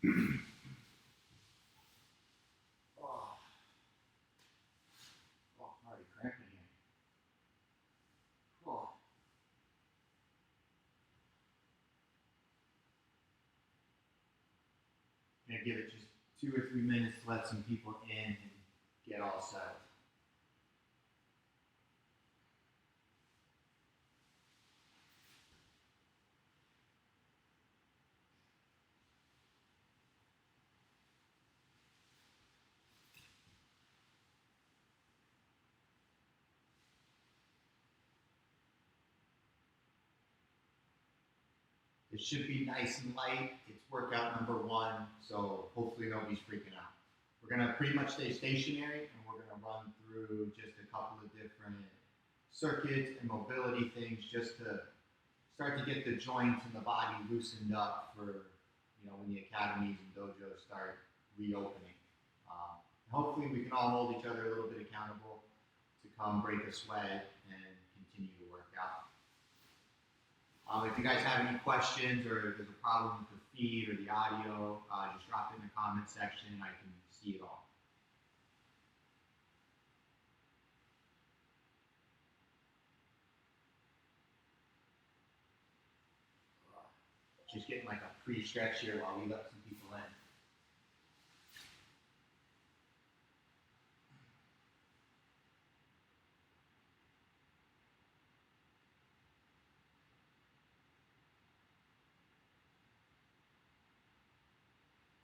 Oh, already cramping here. Oh. Gonna give it just 2 or 3 minutes to let some people in and get all settled. It should be nice and light. It's workout number 1, so hopefully nobody's freaking out. We're gonna pretty much stay stationary, and we're gonna run through just a couple of different circuits and mobility things just to start to get the joints and the body loosened up for, when the academies and dojos start reopening. Hopefully we can all hold each other a little bit accountable to come break a sweat and continue to work out. If you guys have any questions or if there's a problem with the feed or the audio, just drop it in the comment section and I can see it all. Just getting like a pre-stretch here while we let some people in.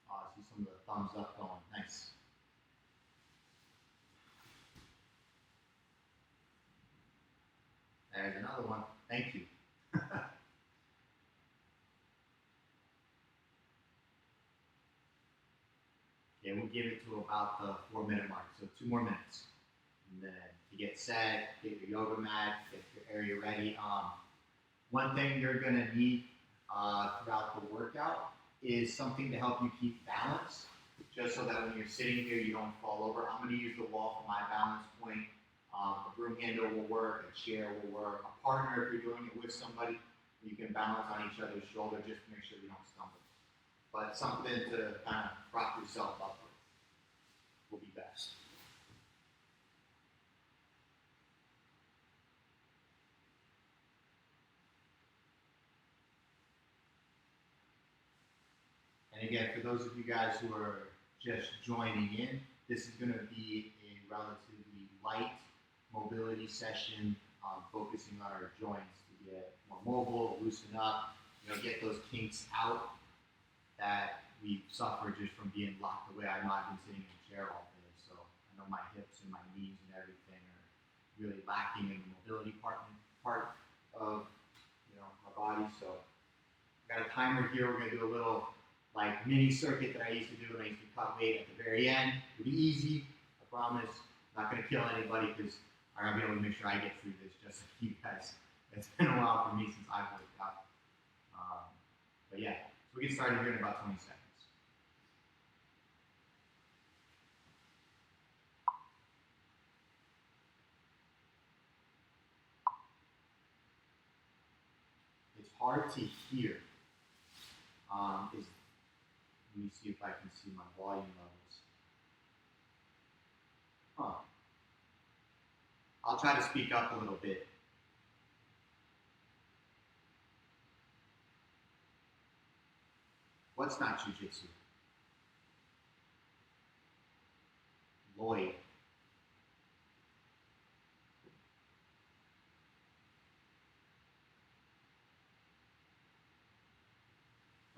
I see some of the thumbs up going. Nice. There's another one. Thank you. Okay, we'll give it to about the 4-minute mark, so 2 more minutes. And then to get set, get your yoga mat, get your area ready. One thing you're gonna need throughout the workout is something to help you keep balance, just so that when you're sitting here, you don't fall over. I'm gonna use the wall for my balance point. A broom handle will work, a chair will work. A partner, if you're doing it with somebody, you can balance on each other's shoulder just to make sure you don't stumble. But something to kind of prop yourself up with will be best. And again, for those of you guys who are just joining in, this is going to be a relatively light mobility session, focusing on our joints to get more mobile, loosen up, get those kinks out that we suffer just from being locked away. I know I've been sitting in a chair all day, so I know my hips and my knees and everything are really lacking in the mobility part of my body. So I've got a timer here. We're gonna do a little like mini circuit that I used to do when I used to cut weight at the very end. It'll be easy, I promise. Not gonna kill anybody because I'm gonna be able to make sure I get through this just like you guys. It's been a while for me since I've worked out. But yeah, so we get started here in about 20 seconds. It's hard to hear. Let me see if I can see my volume levels. I'll try to speak up a little bit. What's not jiu-jitsu? Lloyd.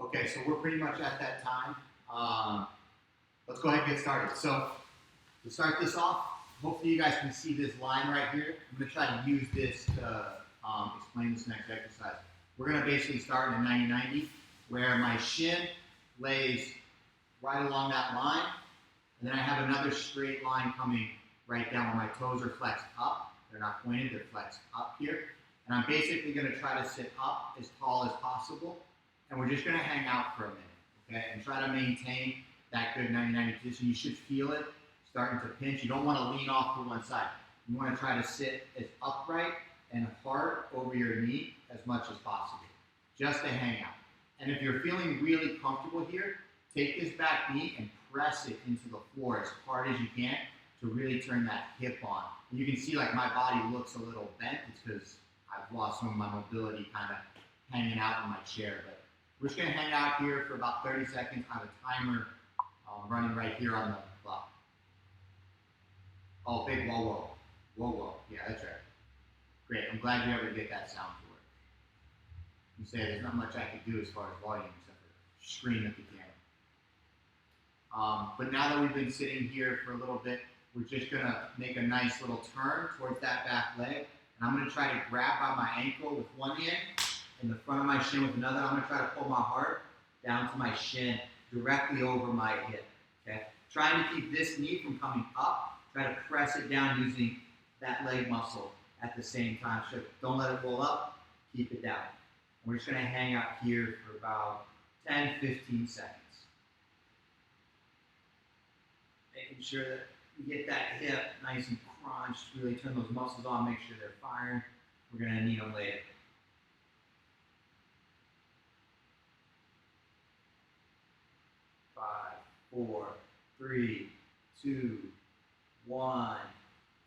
Okay, so we're pretty much at that time. Let's go ahead and get started. So to start this off, hopefully you guys can see this line right here. I'm going to try to use this to explain this next exercise. We're going to basically start in a 90-90 where my shin lays right along that line, and then I have another straight line coming right down where my toes are flexed up. They're not pointed, they're flexed up here. And I'm basically going to try to sit up as tall as possible, and we're just going to hang out for a minute, okay? And try to maintain that good 90-90 position. You should feel it starting to pinch. You don't want to lean off to one side. You want to try to sit as upright and hard over your knee as much as possible, just to hang out. And if you're feeling really comfortable here, take this back knee and press it into the floor as hard as you can to really turn that hip on. And you can see like my body looks a little bent. It's because I've lost some of my mobility kind of hanging out in my chair. But we're just going to hang out here for about 30 seconds. I have a timer running right here on the clock. Oh, big whoa, whoa. Whoa, whoa. Yeah, that's right. Great. I'm glad you ever get that sound for it. You say there's not much I could do as far as volume except for scream at the camera. But now that we've been sitting here for a little bit, we're just going to make a nice little turn towards that back leg. And I'm going to try to grab by my ankle with one hand and the front of my shin with another. I'm going to try to pull my heart down to my shin directly over my hip. Okay? Trying to keep this knee from coming up. Try to press it down using that leg muscle at the same time. So don't let it roll up. Keep it down. And we're just going to hang out here for about 10-15 seconds. Making sure that you get that hip nice and crunched, really turn those muscles on, make sure they're firing. We're going to need them later. Five, four, three, two, one,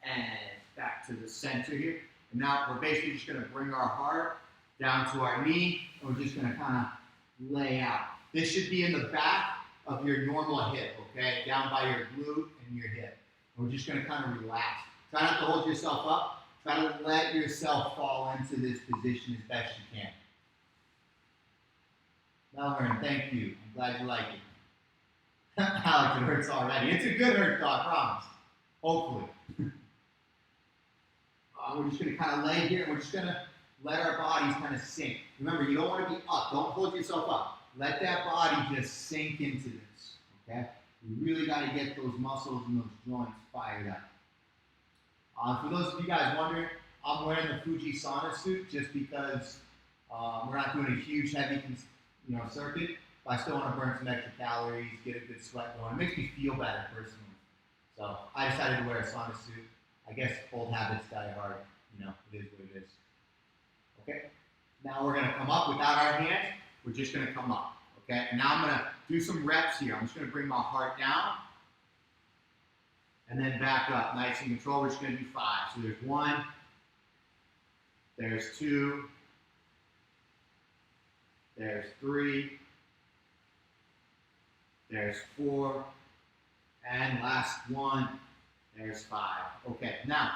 and back to the center here. And now we're basically just going to bring our heart down to our knee, and we're just going to kind of lay out. This should be in the back of your normal hip, okay? Down by your glute and your hip. And we're just going to kind of relax. Try not to hold yourself up. Try to let yourself fall into this position as best you can. Melvin, thank you. I'm glad you like it. Alex, it hurts already. It's a good hurt, though, I promise. Hopefully. We're just going to kind of lay here, and we're just going to let our bodies kind of sink. Remember, you don't want to be up. Don't hold yourself up. Let that body just sink into this, okay? You really got to get those muscles and those joints fired up. For those of you guys wondering, I'm wearing the Fuji sauna suit just because we're not doing a huge, heavy circuit, but I still want to burn some extra calories, get a good sweat going. It makes me feel better personally. So I decided to wear a sauna suit. I guess old habits die hard. It is what it is. Okay? Now we're going to come up without our hands. We're just going to come up. Okay? And now I'm going to do some reps here. I'm just going to bring my heart down and then back up. Nice and controlled. We're just going to do 5. So there's 1. There's 2. There's 3. There's 4. And last 1. There's 5. Okay, now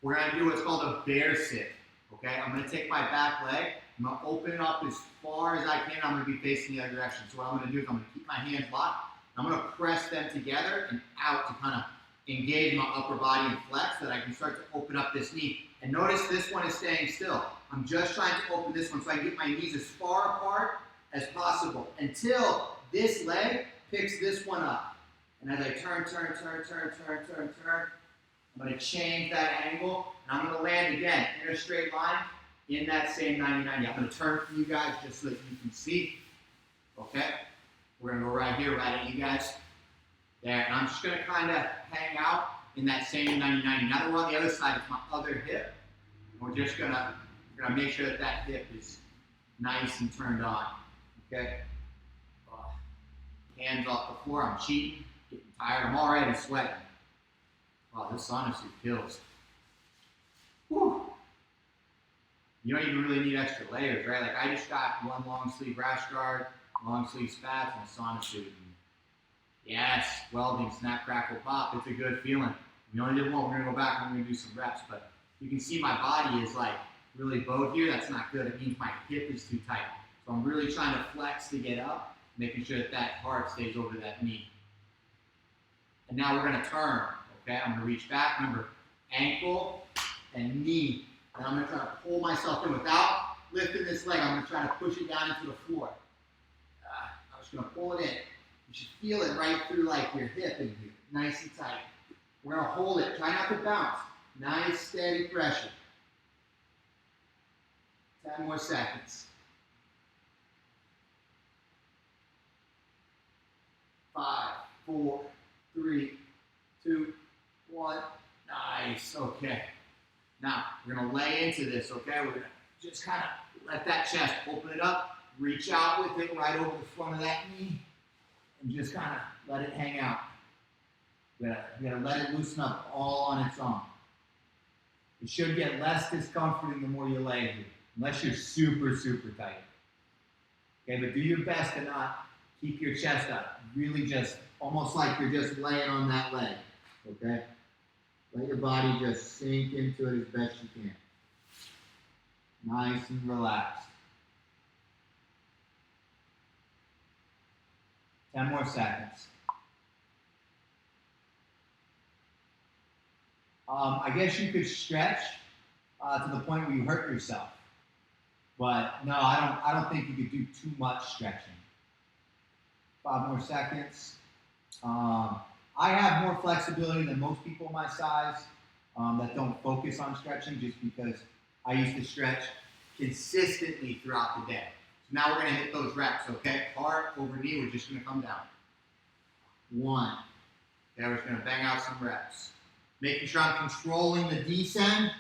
we're going to do what's called a bear sit. Okay, I'm going to take my back leg. I'm going to open it up as far as I can. I'm going to be facing the other direction. So what I'm going to do is I'm going to keep my hands locked. I'm going to press them together and out to kind of engage my upper body and flex so that I can start to open up this knee. And notice this one is staying still. I'm just trying to open this one so I can get my knees as far apart as possible until this leg picks this one up. And as I turn, I'm going to change that angle, and I'm going to land again in a straight line in that same 90-90. I'm going to turn for you guys just so that you can see. Okay? We're going to go right here, right at you guys. There, and I'm just going to kind of hang out in that same 90-90. Now that we're on the other side, it's my other hip. And we're just going to make sure that that hip is nice and turned on. Okay? Hands off the floor. I'm cheating. Getting tired. I'm already sweating. Wow, this sauna suit kills. Whew. You don't even really need extra layers, right? Like I just got one long sleeve rash guard, long sleeve spats, and a sauna suit. And yes, welding, snap, crackle, pop. It's a good feeling. We only did one. We're gonna go back and we're gonna do some reps, but you can see my body is like really bowed here. That's not good. It means my hip is too tight. So I'm really trying to flex to get up, making sure that that heart stays over that knee. And now we're going to turn, okay? I'm going to reach back. Remember, ankle and knee. And I'm going to try to pull myself in without lifting this leg. I'm going to try to push it down into the floor. I'm just going to pull it in. You should feel it right through like your hip in here, nice and tight. We're going to hold it. Try not to bounce. Nice, steady pressure. 10 more seconds. 5, 4, 3, 2, 1. Nice. Okay. Now, we're going to lay into this, okay? We're going to just kind of let that chest open it up. Reach out with it right over the front of that knee. and just kind of let it hang out. You gotta let it loosen up all on its own. It should get less discomforting the more you lay here, unless you're super, super tight. Okay, but do your best to not keep your chest up. Really just, almost like you're just laying on that leg, okay? Let your body just sink into it as best you can. Nice and relaxed. 10 more seconds. I guess you could stretch to the point where you hurt yourself. But no, I don't think you could do too much stretching. 5 more seconds. I have more flexibility than most people my size that don't focus on stretching, just because I used to stretch consistently throughout the day. So now we're going to hit those reps, okay? Heart over knee, we're just going to come down. 1. Okay, we're just going to bang out some reps. Making sure I'm controlling the descend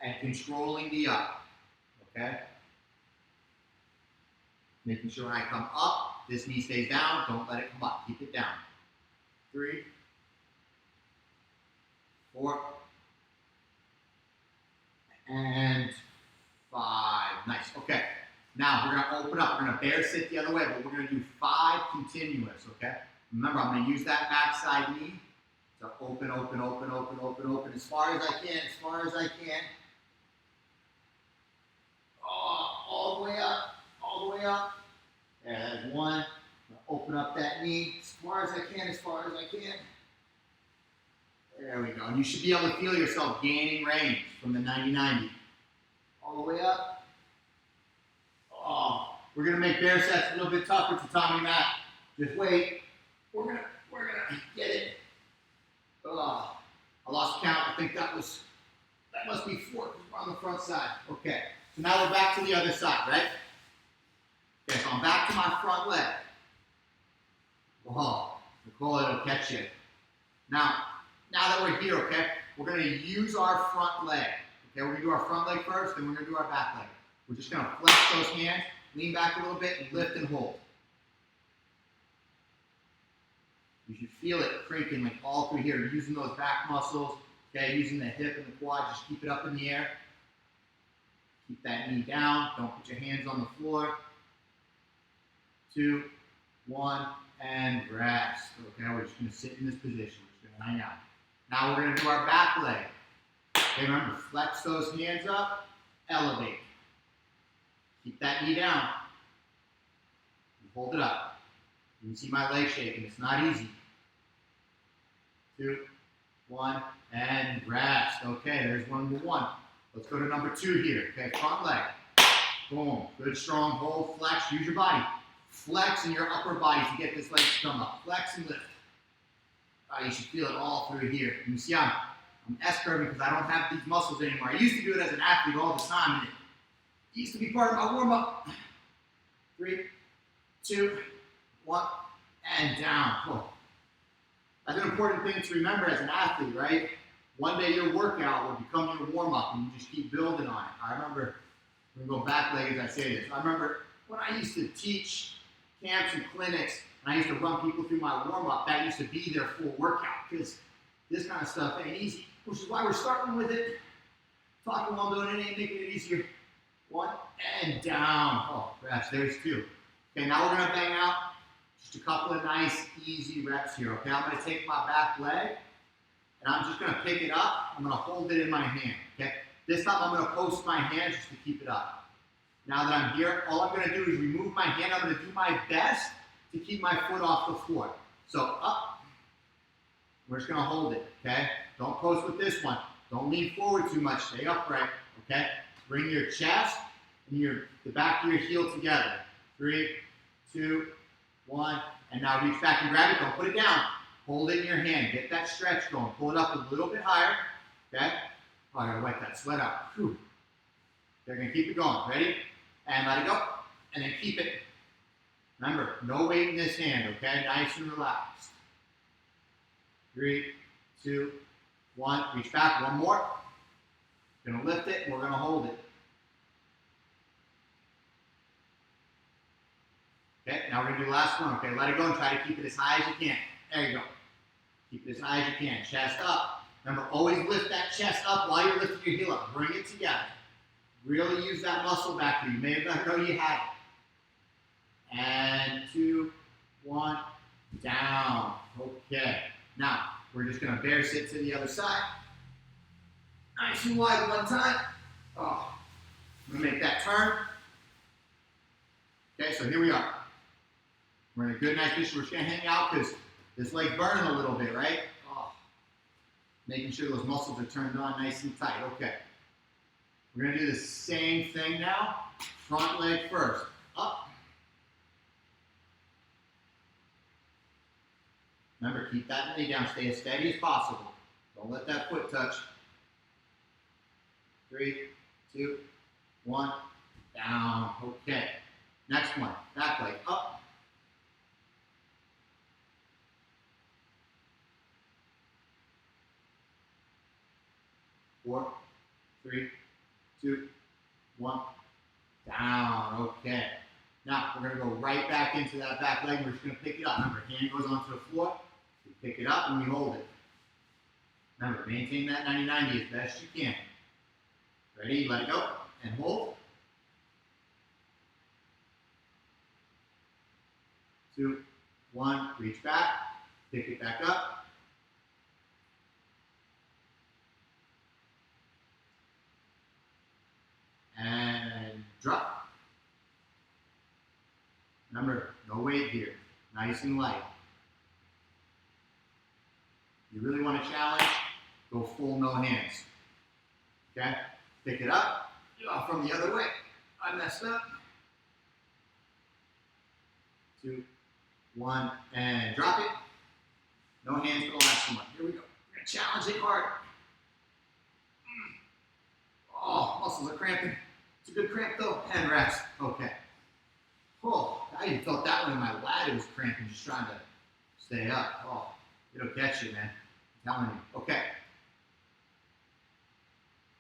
and controlling the up, okay? Making sure when I come up, this knee stays down. Don't let it come up. Keep it down. 3, 4, and 5. Nice. Okay. Now we're going to open up. We're going to bear sit the other way, but we're going to do 5 continuous, okay? Remember, I'm going to use that backside knee to open, open, open, open, open, open, as far as I can, as far as I can. Oh, all the way up, all the way up. Yeah, that's 1. Open up that knee as far as I can, as far as I can. There we go. And you should be able to feel yourself gaining range from the 90-90. All the way up. Oh, we're going to make bear sets a little bit tougher to Tommy Matt. Just wait. We're gonna get it. Oh, I lost count. I think that must be 4 because we're on the front side. Okay, so now we're back to the other side, right? Okay, so I'm back to my front leg. Whoa, Nicole, it'll catch you. Now that we're here, okay, we're gonna use our front leg. Okay, we're gonna do our front leg first, then we're gonna do our back leg. We're just gonna flex those hands, lean back a little bit, and lift and hold. You should feel it cranking like all through here, using those back muscles, okay, using the hip and the quad, just keep it up in the air. Keep that knee down, don't put your hands on the floor. 2, 1, and rest. Okay, we're just gonna sit in this position, we're just gonna hang out. Now we're gonna do our back leg. Okay, remember, flex those hands up, elevate. Keep that knee down. Hold it up. You can see my leg shaking, it's not easy. 2, 1, and rest. Okay, there's number 1. Let's go to number 2 here. Okay, front leg. Boom. Good strong hold, flex, use your body. Flex in your upper body to get this leg to come up. Flex and lift. You should feel it all through here. You can see I'm S-curving because I don't have these muscles anymore. I used to do it as an athlete all the time, and it used to be part of my warm-up. 3, 2, 1, and down. Whoa. That's an important thing to remember as an athlete, right? One day your workout will become your warm-up, and you just keep building on it. I remember, I'm going to go back leg as I say this. I remember when I used to teach camps and clinics, and I used to run people through my warm-up, that used to be their full workout, because this kind of stuff ain't easy, which is why we're starting with it. Talking while doing it ain't making it easier. 1, and down. Oh, rest. There's 2. Okay, now we're going to bang out just a couple of nice, easy reps here, okay? I'm going to take my back leg, and I'm just going to pick it up. I'm going to hold it in my hand, okay? This time I'm going to post my hand just to keep it up. Now that I'm here, all I'm going to do is remove my hand. I'm going to do my best to keep my foot off the floor. So up, we're just going to hold it, okay? Don't post with this one. Don't lean forward too much. Stay upright, okay? Bring your chest and the back of your heel together. 3, 2, 1, and now reach back and grab it. Don't put it down. Hold it in your hand. Get that stretch going. Pull it up a little bit higher, okay? Oh, I gotta wipe that sweat out. Whew. They're gonna keep it going. Ready? And let it go, and then keep it. Remember, no weight in this hand, okay? Nice and relaxed. 3, 2, 1. Reach back. One more. Gonna lift it, and we're gonna hold it. Okay, now we're gonna do the last one. Okay, let it go and try to keep it as high as you can. There you go. Keep it as high as you can. Chest up. Remember, always lift that chest up while you're lifting your heel up. Bring it together. Really use that muscle back there. You may not know you had it. And 2, 1, down. Okay. Now, we're just gonna bear sit to the other side. Nice and wide one time. Oh, I'm gonna make that turn. Okay, so here we are. We're in a good, nice position. We're just gonna hang out because this leg's burning a little bit, right? Oh. Making sure those muscles are turned on nice and tight. Okay. We're gonna do the same thing now. Front leg first. Up. Remember, keep that knee down. Stay as steady as possible. Don't let that foot touch. 3, 2, 1, down. Okay. Next one. Back leg up. 4, 3, 2, 1, down. Okay. Now we're going to go right back into that back leg. We're just going to pick it up. Remember, hand goes onto the floor. We pick it up and we hold it. Remember, maintain that 90-90 as best you can. Ready? Let it go and hold. 2, 1, reach back, pick it back up. And drop. Remember, no weight here. Nice and light. You really want to challenge? Go full no hands. Okay? Pick it up. From the other way. I messed up. 2, 1, and drop it. No hands for the last one. Here we go. We're going to challenge it hard. Oh, muscles are cramping. It's a good cramp though. And rest. Okay. Oh, I even felt that one in my lat. It was cramping, just trying to stay up. Oh, it'll catch you, man. I'm telling you. Okay.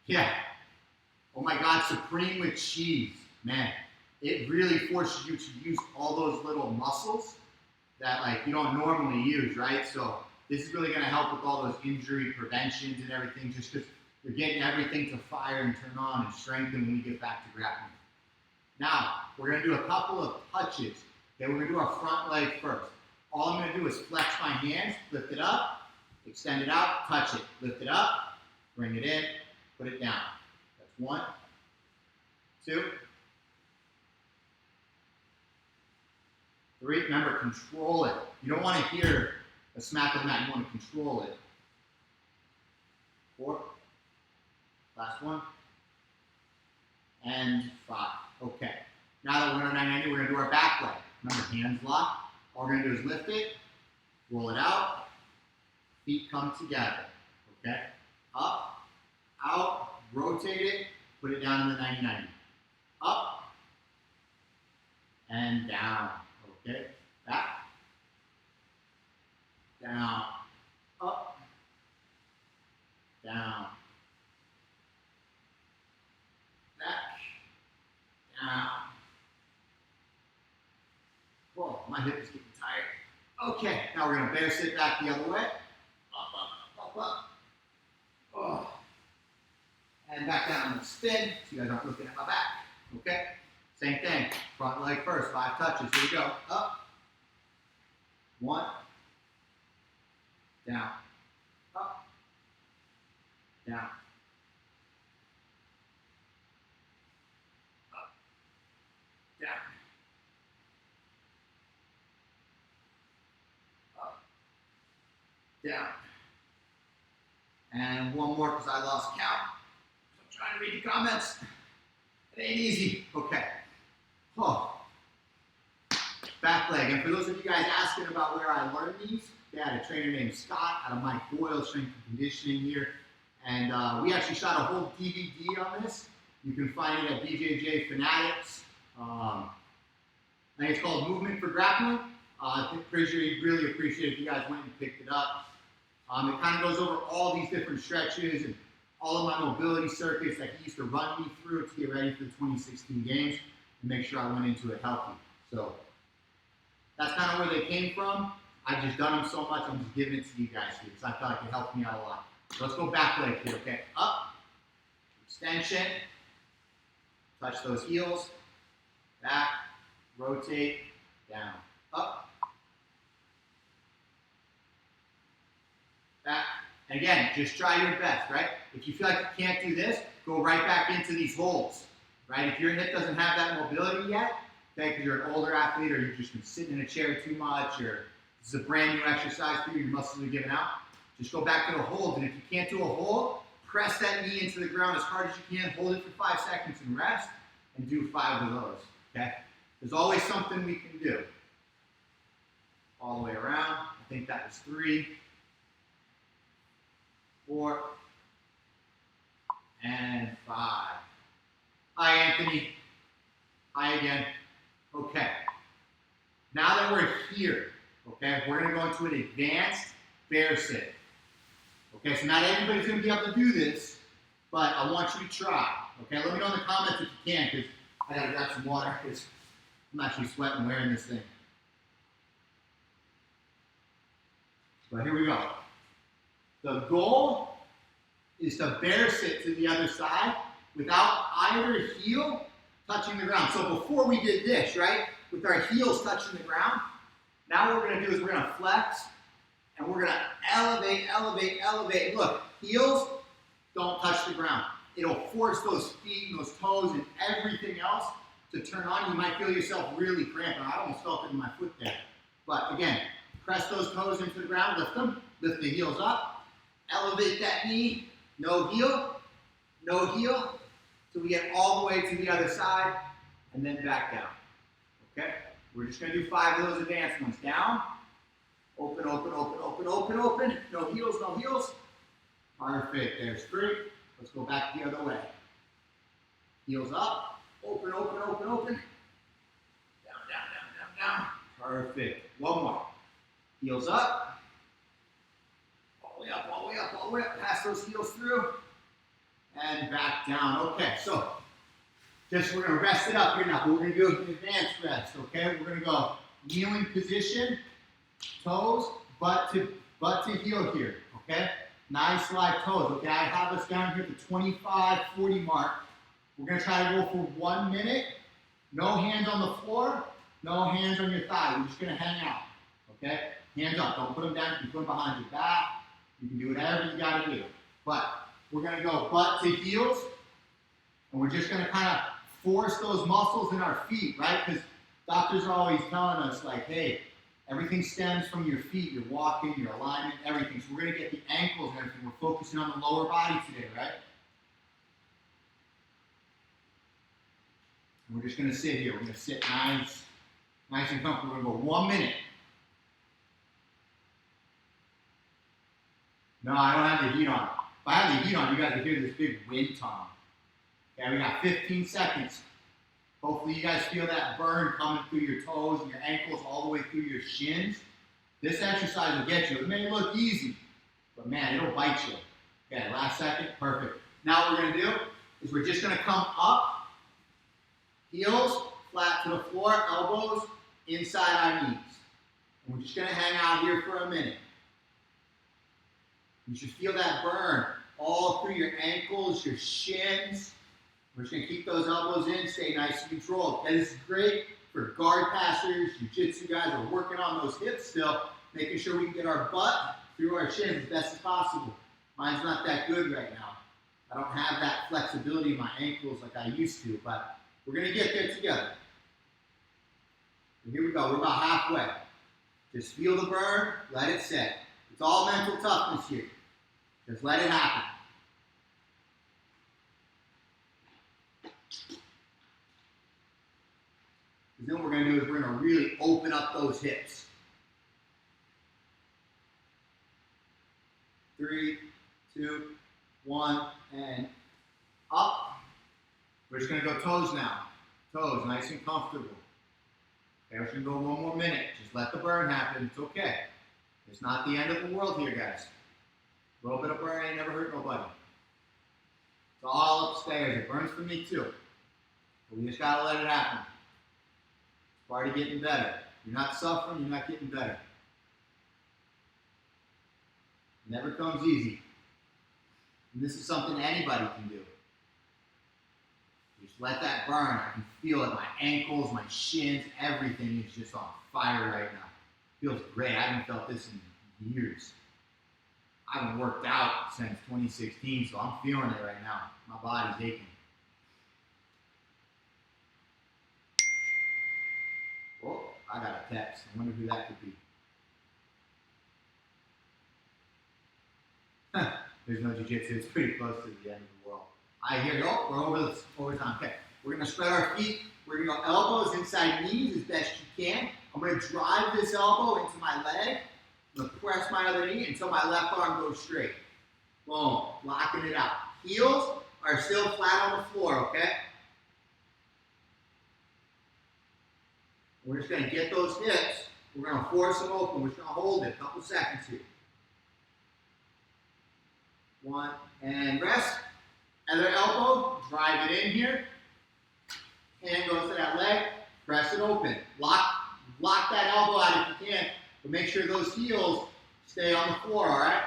Yeah. Oh my God, Supreme with cheese. Man, it really forces you to use all those little muscles that like you don't normally use, right? So this is really going to help with all those injury preventions and everything, just because you're getting everything to fire and turn on and strengthen when you get back to grappling. Now, we're going to do a couple of touches. Okay, we're going to do our front leg first. All I'm going to do is flex my hands, lift it up, extend it out, touch it. Lift it up, bring it in, put it down. That's 1, 2, 3. Remember, control it. You don't want to hear a smack of the mat. You want to control it. 4. Last one. And 5. Okay. Now that we're in our 90, we're going to do our back leg. Remember, hands locked. All we're going to do is lift it, roll it out, feet come together. Okay? Up, out, rotate it, put it down in the 90-90. Up, and down. Okay? Back, down, up, down. Down. Whoa, my hip is getting tired. Okay, now we're going to bear sit back the other way. Up. Oh. And back down on the spin, so you guys aren't looking at my back. Okay? Same thing. Front leg first, 5 touches. Here we go. Up. 1. Down. Up. Down. Down. Up. Down. And one more because I lost count. I'm trying to read the comments. It ain't easy. Okay. Oh. Back leg. And for those of you guys asking about where I learned these, I had a trainer named Scott out of Mike Boyle, strength and conditioning here. And we actually shot a whole DVD on this. You can find it at BJJ Fanatics. I think it's called Movement for Grappling. I think really appreciate if you guys went and picked it up. It kind of goes over all these different stretches and all of my mobility circuits that he used to run me through to get ready for the 2016 games and make sure I went into it healthy. So That's kind of where they came from. I've just done them so much, I'm just giving it to you guys here because I felt like it helped me out a lot. So let's go back leg here, okay? Up, extension, touch those heels, back, rotate, down, up, back. And again, just try your best, right? If you feel like you can't do this, go right back into these holds, right? If your hip doesn't have that mobility yet, okay, because you're an older athlete or you've just been sitting in a chair too much or this is a brand new exercise for you, your muscles are giving out, just go back to the hold. And if you can't do a hold, press that knee into the ground as hard as you can, hold it for 5 seconds and rest, and do 5 of those, okay? There's always something we can do. All the way around. I think that was 3, 4, and 5. Hi, Anthony. Hi again. Okay. Now that we're here, okay, we're going to go into an advanced bear sit. Okay, so not everybody's going to be able to do this, but I want you to try. Okay, let me know in the comments if you can, because I got to grab some water, because I'm actually sweating wearing this thing. So here we go. The goal is to bear sit to the other side without either heel touching the ground. So before we did this, right, with our heels touching the ground, now what we're going to do is we're going to flex and we're going to elevate, elevate, elevate. Look, heels don't touch the ground. It'll force those feet and those toes and everything else to turn on. You might feel yourself really cramping. I almost felt it in my foot there. But again, press those toes into the ground, lift them, lift the heels up, elevate that knee, no heel, till we get all the way to the other side, and then back down, okay? We're just gonna do 5 of those advanced ones. Down, open, open, open, open, open, open, no heels, no heels. Perfect, there's 3. Let's go back the other way. Heels up, open, open, open, open. Down, down, down, down, down. Perfect, 1 more. Heels up, all the way up, all the way up, all the way up. Pass those heels through, and back down. Okay, so we're gonna rest it up here now, but we're gonna do an advanced rest, okay? We're gonna go kneeling position, toes, butt to heel here, okay? Nice live toes, okay? I have us down here at the 25, 40 mark. We're gonna try to go for 1 minute. No hands on the floor, no hands on your thigh. We're just gonna hang out, okay? Hands up, don't put them down. You can put them behind your back. You can do whatever you gotta do. But we're gonna go butt to heels, and we're just gonna kind of force those muscles in our feet, right? Because doctors are always telling us, like, hey, everything stems from your feet, your walking, your alignment, everything. So we're gonna get the ankles and everything. We're focusing on the lower body today, right? And we're just gonna sit here. We're gonna sit nice and comfortable. We're gonna go 1 minute. No, I don't have the heat on. If I have the heat on, you guys will hear this big wind tunnel. Okay, we got 15 seconds. Hopefully you guys feel that burn coming through your toes and your ankles all the way through your shins. This exercise will get you. It may look easy, but man, it'll bite you. Okay, last second, perfect. Now what we're gonna do is we're just gonna come up, heels flat to the floor, elbows inside our knees. And we're just gonna hang out here for a minute. You should feel that burn all through your ankles, your shins. We're just gonna keep those elbows in, stay nice and controlled. And this is great for guard passers, jiu-jitsu guys. We're working on those hips still, making sure we can get our butt through our shins as best as possible. Mine's not that good right now. I don't have that flexibility in my ankles like I used to, but we're gonna get there together. And here we go, we're about halfway. Just feel the burn, let it set. It's all mental toughness here. Just let it happen. Because then what we're going to do is we're going to really open up those hips. 3, 2, 1, and up. We're just going to go toes now. Toes, nice and comfortable. Okay, we're just going to go 1 more minute. Just let the burn happen. It's okay. It's not the end of the world here, guys. A little bit of burn ain't never hurt nobody. It's all upstairs. It burns for me too. But we just gotta let it happen. It's part of getting better. You're not suffering, you're not getting better. It never comes easy. And this is something anybody can do. Just let that burn. I can feel it. My ankles, my shins, everything is just on fire right now. Feels great. I haven't felt this in years. I haven't worked out since 2016, so I'm feeling it right now. My body's aching. Oh, I got a text. I wonder who that could be. There's no jiu-jitsu. It's pretty close to the end of the world. I hear you. Oh, we're over time. Okay, we're going to spread our feet. We're going to go elbows inside knees as best you can. I'm going to drive this elbow into my leg. I'm going to press my other knee until my left arm goes straight. Boom. Locking it out. Heels are still flat on the floor, okay? We're just going to get those hips. We're going to force them open. We're just going to hold it a couple seconds here. 1, and rest. Other elbow, drive it in here. Hand goes to that leg, press it open. Lock that elbow out if you can, but make sure those heels stay on the floor, all right?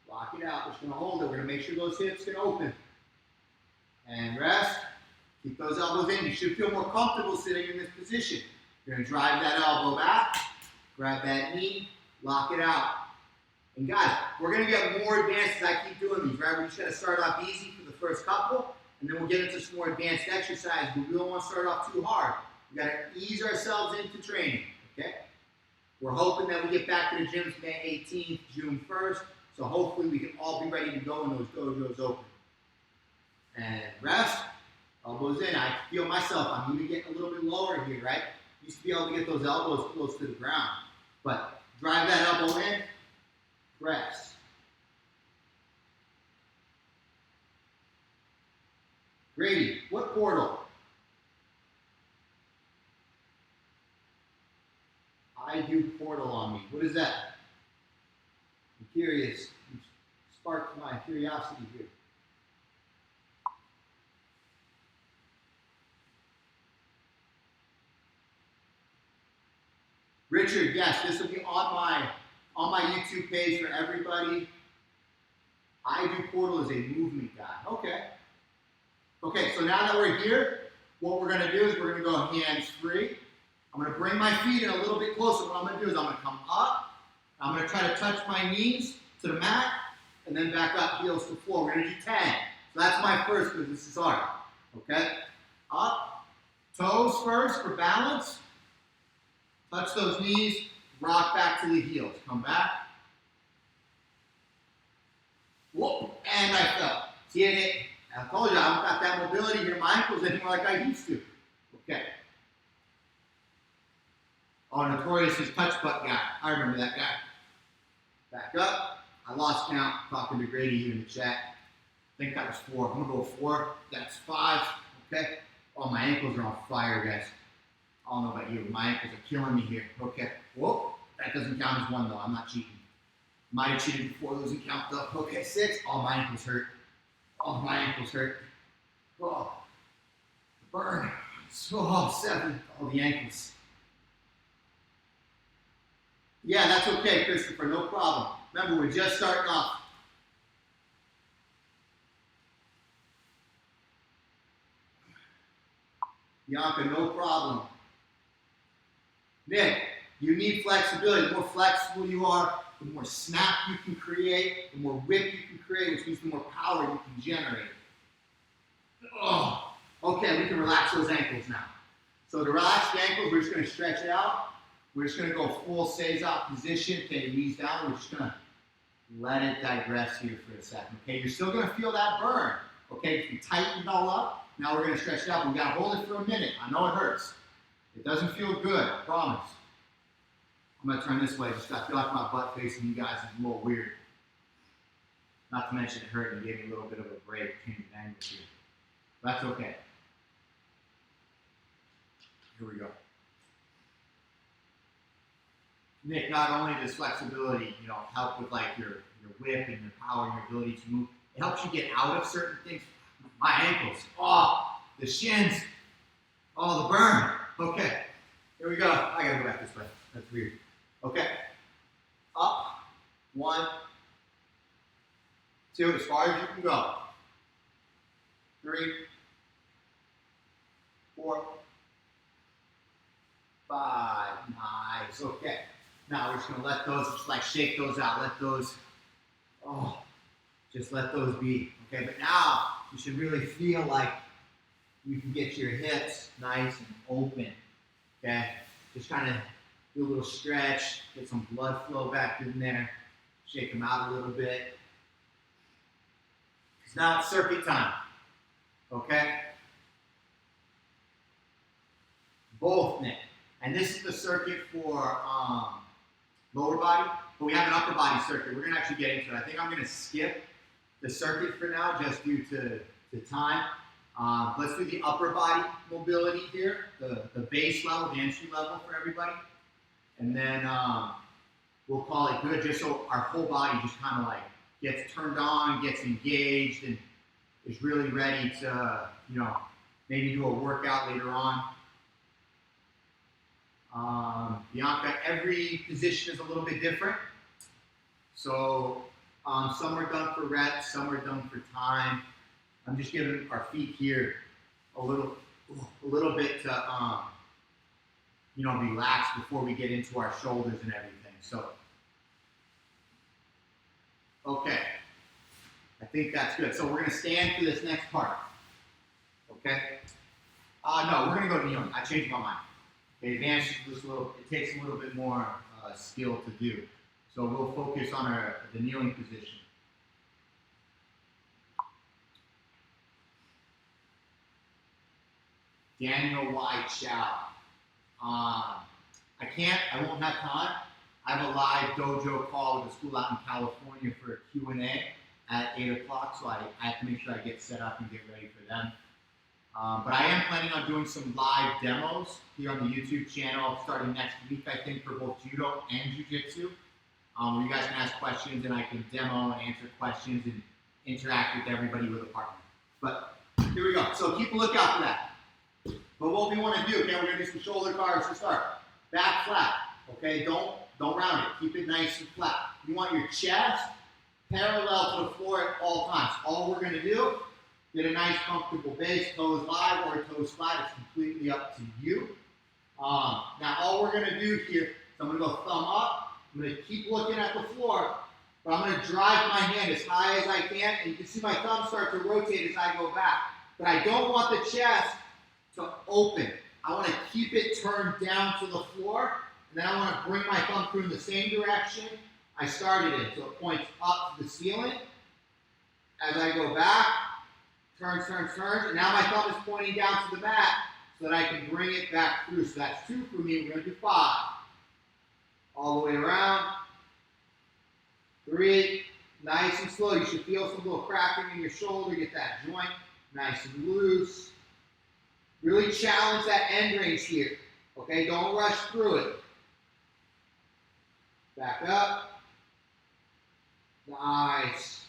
Lock it out. We're just going to hold it. We're going to make sure those hips can open. And rest. Keep those elbows in. You should feel more comfortable sitting in this position. You're going to drive that elbow back, grab that knee, lock it out. And guys, we're going to get more advanced as I keep doing these, right? We're just going to start off easy for the first couple, and then we'll get into some more advanced exercise, but we don't want to start off too hard. We got to ease ourselves into training, okay? We're hoping that we get back to the gyms May 18th, June 1st, so hopefully we can all be ready to go when those dojos open. And rest. Elbows in. I feel myself. I'm even getting a little bit lower here, right? Used to be able to get those elbows close to the ground. But drive that elbow in. Press. Grady, what portal? I do portal on me. What is that? I'm curious. You sparked my curiosity here. Richard, yes, this will be on my YouTube page for everybody. I do portal as a movement guy. Okay. Okay, so now that we're here, what we're going to do is we're going to go hands free. I'm going to bring my feet in a little bit closer. What I'm going to do is I'm going to come up. I'm going to try to touch my knees to the mat, and then back up, heels to the floor. We're going to do 10. So that's my first because this is hard. Okay? Up. Toes first for balance. Touch those knees, rock back to the heels. Come back. Whoop, and I fell. See it? I told you, I don't got that mobility here in my ankles anymore like I used to. Okay. Oh, Notorious is touch butt guy. I remember that guy. Back up. I lost count talking to Grady here in the chat. I think that was 4. I'm going to go 4. That's 5. Okay. Oh, my ankles are on fire, guys. I don't know about you, my ankles are killing me here. Okay, whoop, that doesn't count as 1 though, I'm not cheating. Might have cheated before, doesn't count though. Okay, 6, oh, my ankles hurt. Oh, my ankles hurt. Oh, the burn. Oh, 7, oh, the ankles. Yeah, that's okay, Christopher, no problem. Remember, we're just starting off. Bianca, no problem. Nick, you need flexibility. The more flexible you are, the more snap you can create, the more whip you can create, which means the more power you can generate. Oh, okay, we can relax those ankles now. So to relax the ankles, we're just going to stretch it out. We're just going to go full seiza position. Okay, knees down. We're just going to let it digress here for a second. Okay, you're still going to feel that burn. Okay, if you tighten it all up, now we're going to stretch it out. We've got to hold it for a minute. I know it hurts. It doesn't feel good, I promise. I'm going to turn this way. I feel like my butt facing you guys is a little weird. Not to mention it hurt and gave me a little bit of a break, changing angles here. That's okay. Here we go. Nick, not only does flexibility, help with like your whip and your power and your ability to move, It helps you get out of certain things. My ankles, oh, the shins, oh, the burn. Okay, here we go. I gotta go back this way. That's weird. Okay, up, 1, 2, as far as you can go. 3, 4, 5, nice, okay. Now we're just gonna let those, just like shake those out, let those, oh, just let those be, okay? But now you should really feel like you can get your hips nice and open, okay? Just kind of do a little stretch, get some blood flow back in there, shake them out a little bit. Because now it's circuit time, okay? Both, Nick. And this is the circuit for lower body, but we have an upper body circuit. We're going to actually get into it. I think I'm going to skip the circuit for now just due to time. Let's do the upper body mobility here, the base level, the entry level for everybody. And then we'll call it good just so our whole body just kind of like gets turned on, gets engaged, and is really ready to, you know, maybe do a workout later on. Bianca, every position is a little bit different. So some are done for reps, some are done for time. I'm just giving our feet here a little bit to, you know, relax before we get into our shoulders and everything. So, okay, I think that's good. So we're gonna stand for this next part, okay? No, we're gonna go to kneeling. I changed my mind. Okay, advanced is just a little, it takes a little bit more skill to do. So we'll focus on the kneeling position. Daniel White Chow. I won't have time. I have a live dojo call with a school out in California for a Q&A at 8 o'clock, so I have to make sure I get set up and get ready for them. But I am planning on doing some live demos here on the YouTube channel starting next week, I think, for both Judo and Jiu-Jitsu, where you guys can ask questions and I can demo and answer questions and interact with everybody with a partner. But here we go. So keep a lookout for that. But what we want to do, okay, we're going to do some shoulder cards to start. Back flat, okay? Don't round it. Keep it nice and flat. You want your chest parallel to the floor at all times. All we're going to do, get a nice comfortable base, toes live or toes flat. It's completely up to you. Now all we're going to do here, so I'm going to go thumb up. I'm going to keep looking at the floor, but I'm going to drive my hand as high as I can, and you can see my thumb start to rotate as I go back. But I don't want the chest to open. I want to keep it turned down to the floor, and then I want to bring my thumb through in the same direction I started in. So it points up to the ceiling. As I go back, turns, and now my thumb is pointing down to the mat so that I can bring it back through. So that's 2 for me. We're going to do 5. All the way around. 3. Nice and slow. You should feel some little cracking in your shoulder. Get that joint nice and loose. Really challenge that end range here. Okay, don't rush through it. Back up. Nice.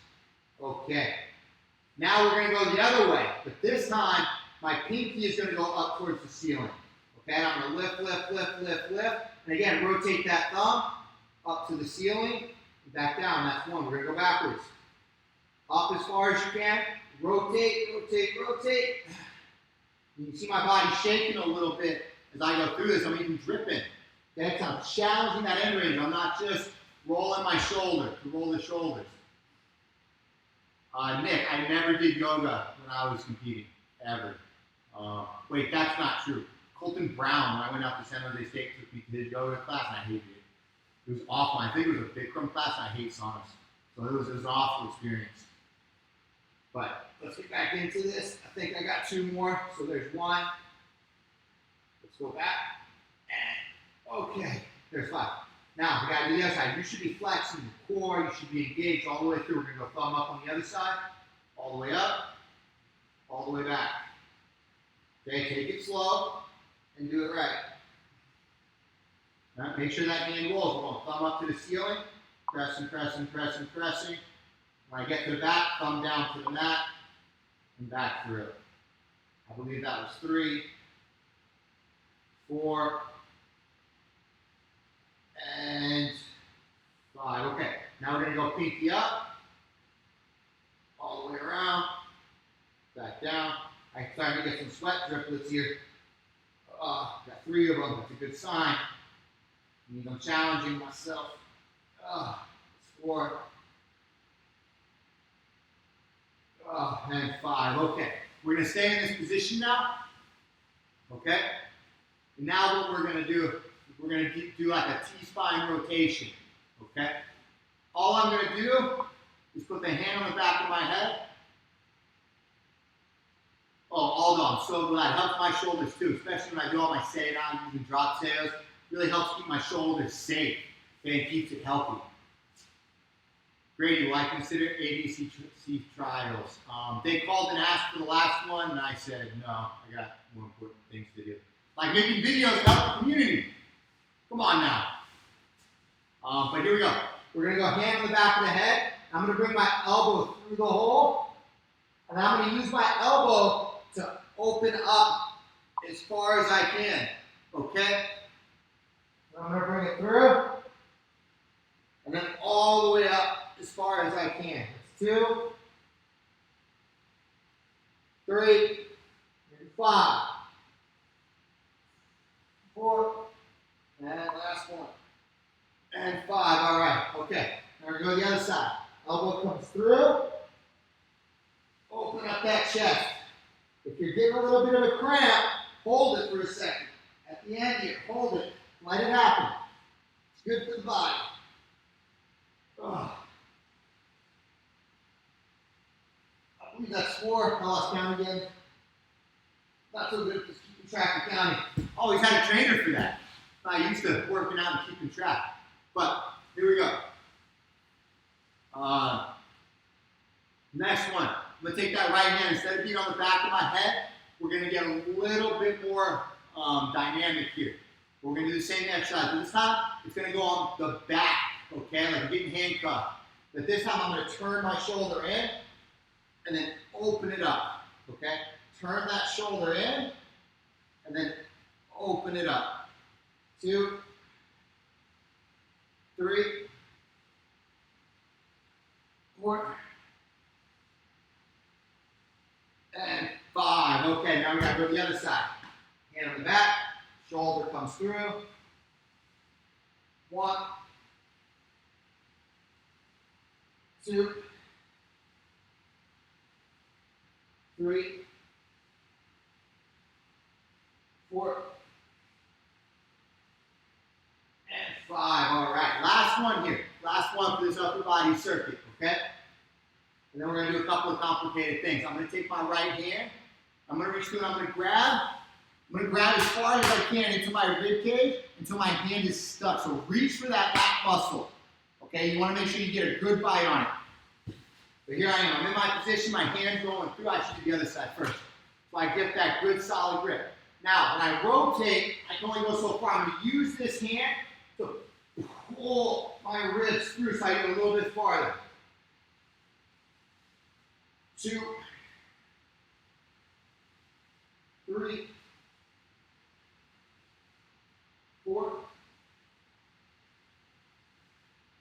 Okay. Now we're going to go the other way, but this time my pinky is going to go up towards the ceiling. Okay, I'm going to lift. And again, rotate that thumb up to the ceiling, and back down. That's 1. We're going to go backwards. Up as far as you can. Rotate. You can see my body shaking a little bit as I go through this. I'm even dripping. Okay, so I'm challenging that end range. I'm not just rolling my shoulder to roll the shoulders. Nick, I never did yoga when I was competing, ever. Wait, that's not true. Colton Brown, when I went out to San Jose State, took me to his yoga class, and I hated it. It was awful. I think it was a Bikram class, and I hate saunas. So it was an awful experience. But let's get back into this. I think I got 2 more. So there's 1. Let's go back. Okay, there's 5. Now, we got to do the other side. You should be flexing your core. You should be engaged all the way through. We're going to go thumb up on the other side, all the way up, all the way back. Okay, take it slow and do it right. All right, make sure that hand rolls. We're going thumb up to the ceiling, pressing. When I get to the back, thumb down to the mat and back through. I believe that was 3, 4, and 5. Okay, now we're going to go pinky up, all the way around, back down. I'm starting to get some sweat driplets here. Got 3 of them. That's a good sign. Means I'm challenging myself. 4. And 5. Okay. We're going to stay in this position now. Okay? And now what we're going to do, we're going to do like a T-spine rotation. Okay? All I'm going to do is put the hand on the back of my head. Oh, Aldo, I'm so glad. It helps my shoulders too, especially when I do all my seidan using drop sales. Really helps keep my shoulders safe, okay, and keeps it healthy. Grady, will I consider ABC trials? They called and asked for the last one, and I said, no, I got more important things to do. Like making videos to help the community. Come on now. But here we go. We're going to go hand on the back of the head. I'm going to bring my elbow through the hole, and I'm going to use my elbow to open up as far as I can, okay? I'm going to bring it through, and then all the way up as far as I can. It's 2, 3, and 5, 4, and last one, and 5. All right, okay. Now we're going to go to the other side. Elbow comes through, open up that chest. If you're getting a little bit of a cramp, hold it for a second. At the end here, hold it. Let it happen. It's good for the body. I believe that's 4. I lost count again. Not so good at just keeping track of counting. Always had a trainer for that. I used to working out and keeping track. But here we go. Next one. I'm going to take that right hand. Instead of being on the back of my head, we're going to get a little bit more dynamic here. We're going to do the same exercise. But this time, it's going to go on the back, okay? Like I'm getting handcuffed. But this time, I'm going to turn my shoulder in and then open it up, okay? Turn that shoulder in and then open it up. 2, 3, 4, and 5. Okay, now we got to go to the other side. Hand on the back, shoulder comes through. 1, 2, 3, 4, and 5. All right, last one here. Last one for this upper body circuit, okay? And then we're going to do a couple of complicated things. I'm going to take my right hand. I'm going to reach through and I'm going to grab. I'm going to grab as far as I can into my rib cage until my hand is stuck. So reach for that back muscle. Okay, you want to make sure you get a good bite on it. But here I am. I'm in my position. My hand's going through. I should do the other side first. So I get that good solid grip. Now, when I rotate, I can only go so far. I'm going to use this hand to pull my ribs through so I get a little bit farther. 2, 3, 4,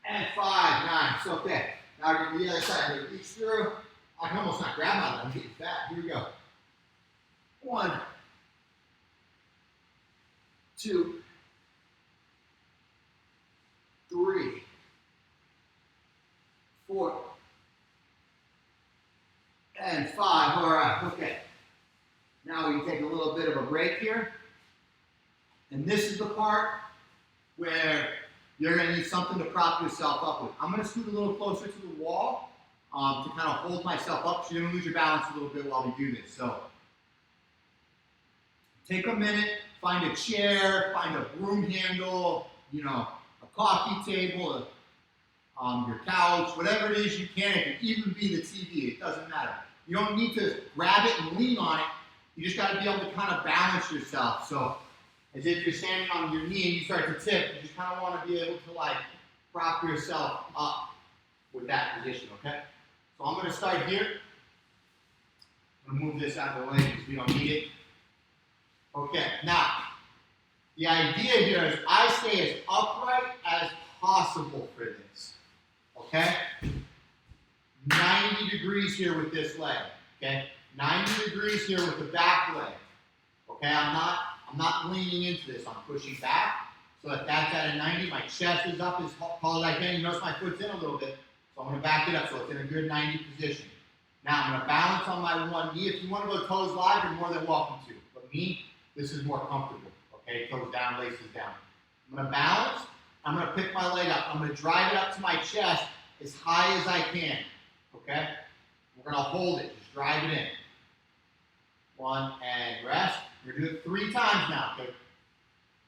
and 5. Nice. Okay. Now we're going to do the other side. I'm going to reach through. I can almost not grab my leg. I'm getting fat. Here we go. 1, 2, 3, 4, and 5. All right. Okay. Now we can take a little bit of a break here. And this is the part where you're going to need something to prop yourself up with. I'm going to scoot a little closer to the wall to kind of hold myself up so you're going to lose your balance a little bit while we do this. So take a minute, find a chair, find a broom handle, you know, a coffee table, your couch, whatever it is you can. It can even be the TV. It doesn't matter. You don't need to grab it and lean on it. You just got to be able to kind of balance yourself. So as if you're standing on your knee and you start to tip, you just kind of want to be able to like prop yourself up with that position, okay? So I'm going to start here. I'm going to move this out of the way because we don't need it. Okay, now, the idea here is I stay as upright as possible for this. Okay? 90 degrees here with this leg. Okay? 90 degrees here with the back leg. Okay, I'm not leaning into this. I'm pushing back so that that's at a 90. My chest is up as tall as I can. You notice my foot's in a little bit. So I'm going to back it up so it's in a good 90 position. Now I'm going to balance on my one knee. If you want to go toes live, you're more than welcome to. But me, this is more comfortable. Okay, toes down, laces down. I'm going to balance. I'm going to pick my leg up. I'm going to drive it up to my chest as high as I can. Okay? We're going to hold it. Just drive it in. One, and rest. We're going to do it 3 times now. Okay?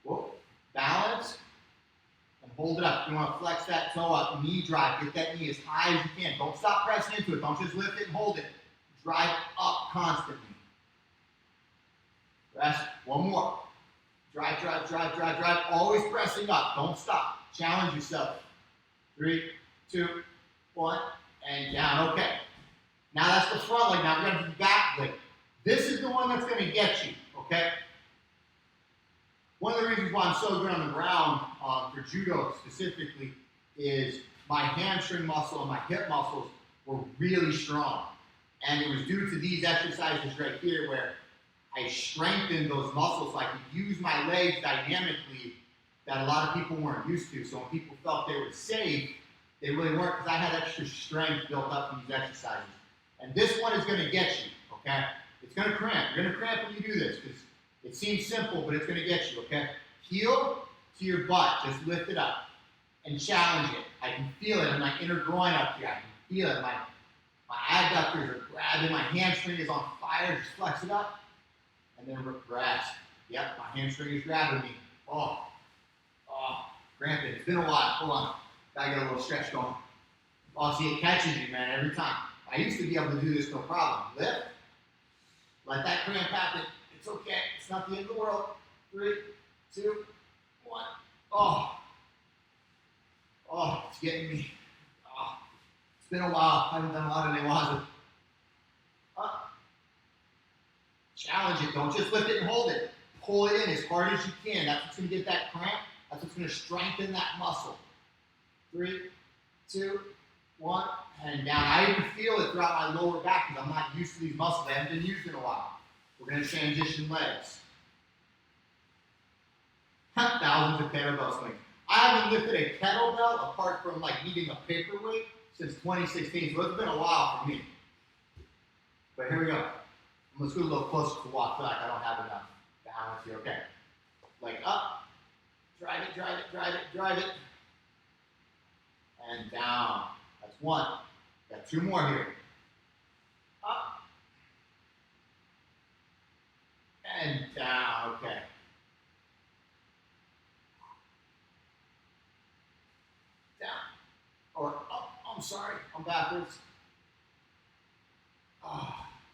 Whoop. Balance. And hold it up. If you want to flex that toe up, knee drive. Get that knee as high as you can. Don't stop pressing into it. Don't just lift it and hold it. Drive up constantly. Rest. One more. Drive, drive, drive, drive, drive. Always pressing up. Don't stop. Challenge yourself. 3, 2, 1, and down. Okay. Now that's the front leg. Now we're going to do the back leg. This is the one that's going to get you. Okay? One of the reasons why I'm so good on the ground for judo specifically is my hamstring muscle and my hip muscles were really strong. And it was due to these exercises right here where I strengthened those muscles so I could use my legs dynamically that a lot of people weren't used to. So when people felt they were safe, they really weren't because I had extra strength built up from these exercises. And this one is going to get you, okay? It's going to cramp. You're going to cramp when you do this because it seems simple, but it's going to get you, okay? Heel to your butt. Just lift it up and challenge it. I can feel it in my inner groin up here. I can feel it. My adductors are grabbing. My hamstring is on fire. Just flex it up. And then rest. Yep, my hamstring is grabbing me. Oh, cramping. It's been a while. Hold on. Gotta get a little stretch going. Oh, see, it catches you, man, every time. I used to be able to do this no problem. Lift. Let that cramp happen. It's okay. It's not the end of the world. 3, 2, 1. Oh, it's getting me. Oh, it's been a while. I haven't done a lot of Newaza. Challenge it. Don't just lift it and hold it. Pull it in as hard as you can. That's what's going to get that cramp. That's what's going to strengthen that muscle. 3, 2, 1, and down. I even feel it throughout my lower back because I'm not used to these muscles. They haven't been used in a while. We're going to transition legs. Thousands of kettlebell swings. I haven't lifted a kettlebell apart from like needing a paperweight since 2016, so it's been a while for me. But here we go. Let's go a little closer to walk. I feel like I don't have enough balance here. Okay. Leg up. Drive it, drive it, drive it, drive it. And down. That's 1. Got 2 more here. Up. And down. Okay. Down. Or up. I'm sorry. I'm backwards.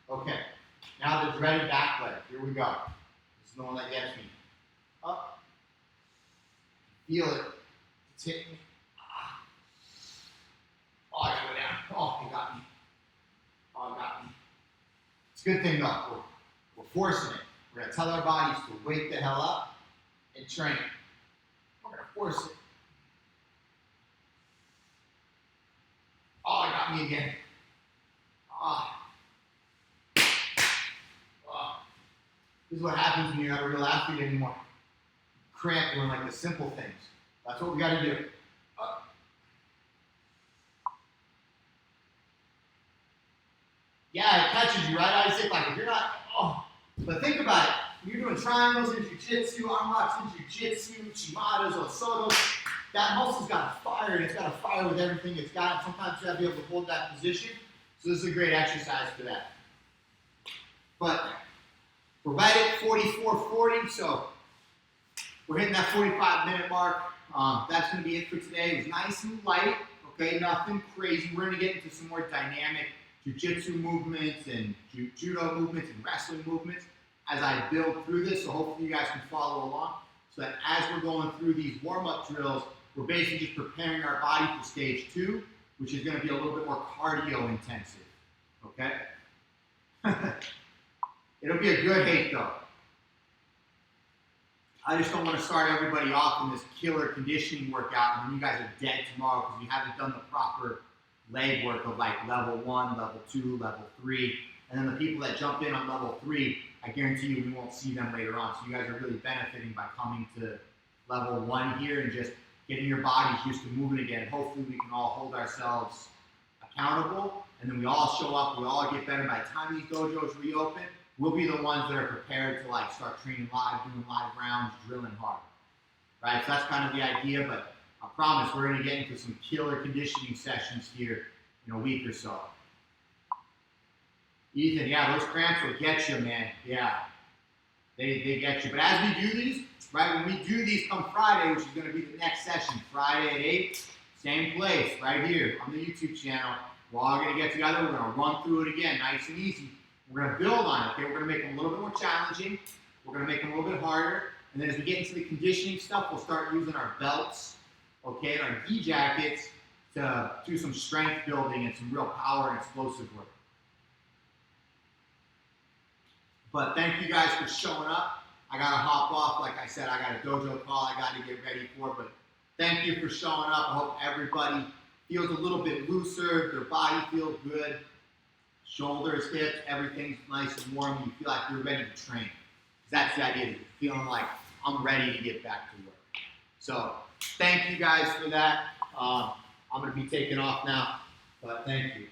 Okay. Now the dreaded back leg. Here we go. This is the one that gets me. Up. Feel it. It's hitting me. Oh, I gotta go down. Oh, it got me. Oh, it got me. It's a good thing though. We're forcing it. We're gonna tell our bodies to wake the hell up and train. We're gonna force it. Oh, it got me again. This is what happens when you're not a real athlete anymore. Cramp doing like the simple things. That's what we got to do. Yeah, it catches you, right, Isaac? Like if you're not, but think about it. You're doing triangles in jiu-jitsu, arm locks in jiu-jitsu, chimadas, osotos. That muscle's got to fire, and it's got to fire with everything it's got. Sometimes you have to be able to hold that position. So this is a great exercise for that. But we're right at 44:40, so we're hitting that 45-minute mark. That's going to be it for today. It was nice and light, okay? Nothing crazy. We're going to get into some more dynamic jiu-jitsu movements and judo movements and wrestling movements as I build through this, so hopefully you guys can follow along. So that as we're going through these warm-up drills, we're basically just preparing our body for stage 2, which is going to be a little bit more cardio intensive, okay? It'll be a good hate though. I just don't want to start everybody off in this killer conditioning workout and then you guys are dead tomorrow because you haven't done the proper leg work of like level 1, level 2, level 3. And then the people that jump in on level 3, I guarantee you we won't see them later on. So you guys are really benefiting by coming to level 1 here and just getting your bodies used to moving again. Hopefully we can all hold ourselves accountable and then we all show up, we all get better. By the time these dojos reopen, we'll be the ones that are prepared to like start training live, doing live rounds, drilling hard, right? So that's kind of the idea, but I promise we're gonna get into some killer conditioning sessions here in a week or so. Ethan, yeah, those cramps will get you, man. Yeah, they get you. But as we do these, right, when we do these come Friday, which is gonna be the next session, Friday at 8, same place, right here on the YouTube channel. We're all gonna get together, we're gonna run through it again, nice and easy. We're going to build on it, okay? We're going to make them a little bit more challenging. We're going to make them a little bit harder. And then as we get into the conditioning stuff, we'll start using our belts, okay, and our gi jackets to do some strength building and some real power and explosive work. But thank you guys for showing up. I got to hop off. Like I said, I got a dojo call I got to get ready for. But thank you for showing up. I hope everybody feels a little bit looser. Their body feels good. Shoulders, hips, everything's nice and warm. You feel like you're ready to train. That's the idea. You're feeling like I'm ready to get back to work. So thank you guys for that. I'm going to be taking off now, but thank you.